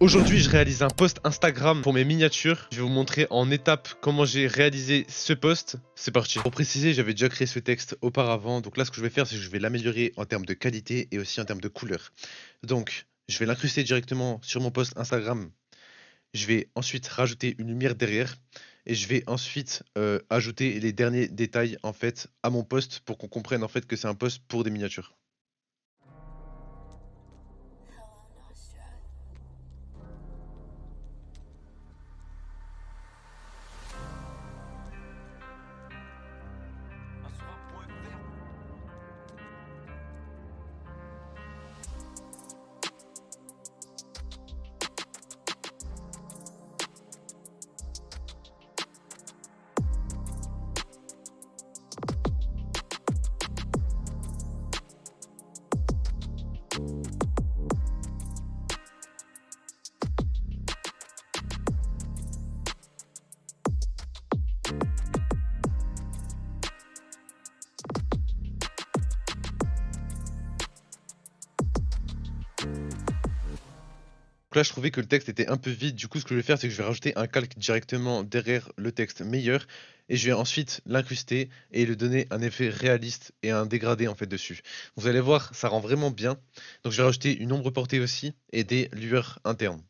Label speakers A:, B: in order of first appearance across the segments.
A: Aujourd'hui, je réalise un post Instagram pour mes miniatures. Je vais vous montrer en étapes comment j'ai réalisé ce post. C'est parti. Pour préciser, j'avais déjà créé ce texte auparavant. Donc là, ce que je vais faire, c'est que je vais l'améliorer en termes de qualité et aussi en termes de couleur. Donc, je vais l'incruster directement sur mon post Instagram. Je vais ensuite rajouter une lumière derrière. Et je vais ensuite ajouter les derniers détails en fait à mon post pour qu'on comprenne en fait que c'est un post pour des miniatures. Donc là, je trouvais que le texte était un peu vide. Du coup, ce que je vais faire, c'est que je vais rajouter un calque directement derrière le texte meilleur et je vais ensuite l'incruster et lui donner un effet réaliste et un dégradé en fait dessus. Vous allez voir, ça rend vraiment bien. Donc, je vais rajouter une ombre portée aussi et des lueurs internes.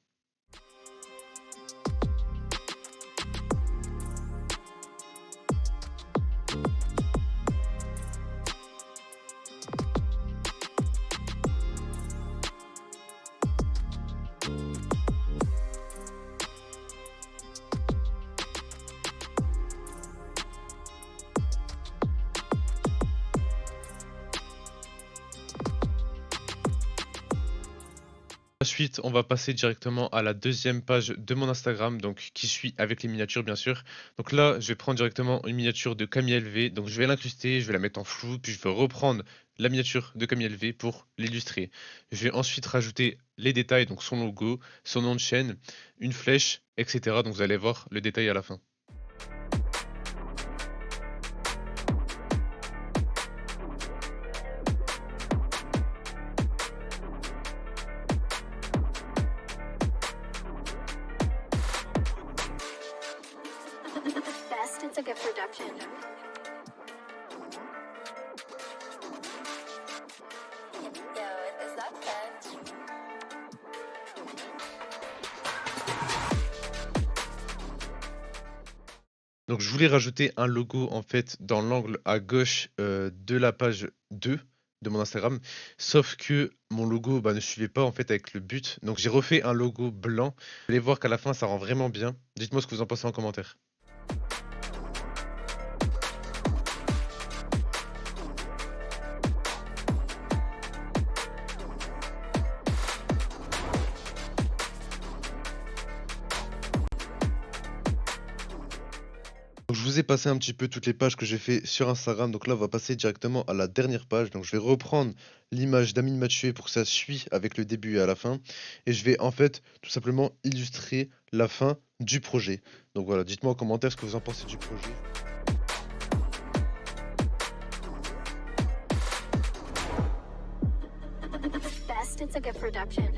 A: Ensuite, on va passer directement à la deuxième page de mon Instagram, donc qui suit avec les miniatures bien sûr. Donc là, je vais prendre directement une miniature de Camille LV, donc je vais l'incruster, je vais la mettre en flou, puis je vais reprendre la miniature de Camille LV pour l'illustrer. Je vais ensuite rajouter les détails, donc son logo, son nom de chaîne, une flèche, etc. Donc vous allez voir le détail à la fin.
B: Best it's a gift production. Yo, is that fun?
A: Donc je voulais rajouter un logo en fait dans l'angle à gauche de la page 2 de mon Instagram, sauf que mon logo ne suivait pas en fait avec le but. Donc j'ai refait un logo blanc. Vous allez voir qu'à la fin ça rend vraiment bien. Dites-moi ce que vous en pensez en commentaire. Donc, je vous ai passé un petit peu toutes les pages que j'ai fait sur Instagram. Donc là, on va passer directement à la dernière page. Donc je vais reprendre l'image d'Amine Mathieu pour que ça suit avec le début et à la fin. Et je vais en fait tout simplement illustrer la fin du projet. Donc voilà, dites-moi en commentaire ce que vous en pensez du projet.
B: Best it's a gift production.